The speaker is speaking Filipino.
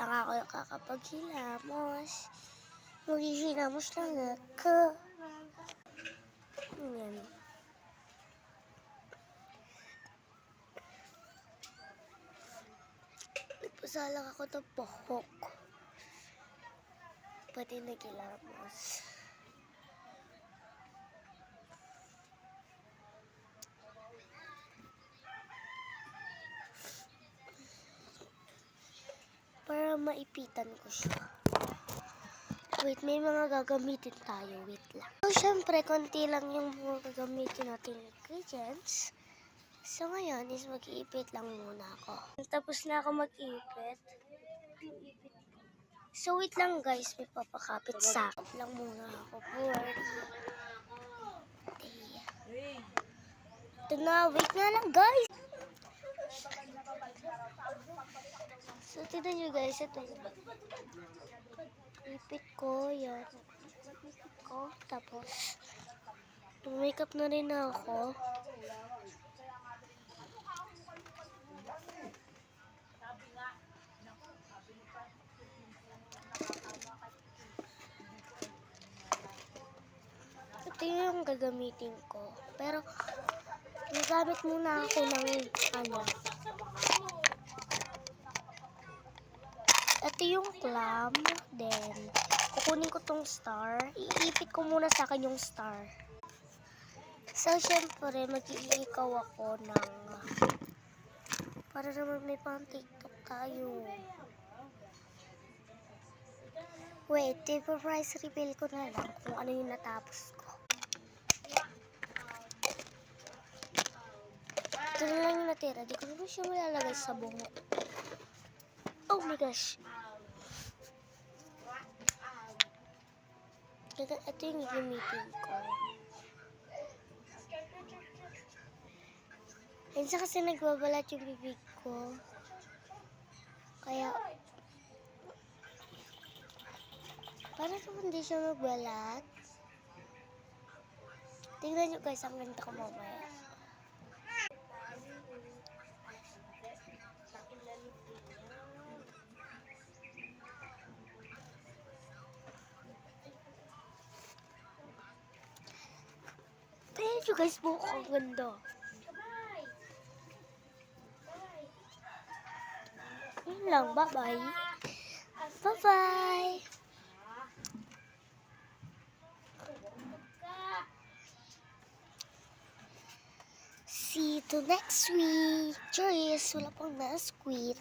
lang ako kakapaghilamos. Maghihilamos lang ako. Yan. Ipasalang ako ng buhok. Pati naghilamos. Para maipitan ko siya. Wait, may mga gagamitin tayo. Wait lang. So, syempre, konti lang yung mga gagamitin natin ingredients. So, ngayon is mag-iipit lang muna ako. Tapos na ako mag-iipit. So, wait lang guys. May papakapit sa akin. Lang muna ako. Ito na. Wait nga lang guys. So, tignan nyo guys. Ito yun. Ipit ko. Yan. Ipit ko. Tapos, makeup na rin ako. Ito yung gagamitin ko. Pero, nagamit muna ako ng Ito yung clam. Then, kukunin ko tong star. Iipit ko muna sa akin yung star. So, syempre, mag-iikaw ako ng para naman may pang TikTok tayo. Wait, price reveal ko na lang kung ano yung natapos ko. Ito na lang yung natira. Di ko naman siya malalagay sa bungo. Oh my gosh. Ito yung gagamitin ko. Minsan kasi nagbabalat yung bibig ko. Kaya, para naman hindi siya magbalat. Tingnan nyo guys, ang ganda ko mamaya. Tingnan nyo guys, buhok ang ganda. Yun lang, bye-bye. Bye-bye. See you to next week. Cheers! Wala pang na-squid.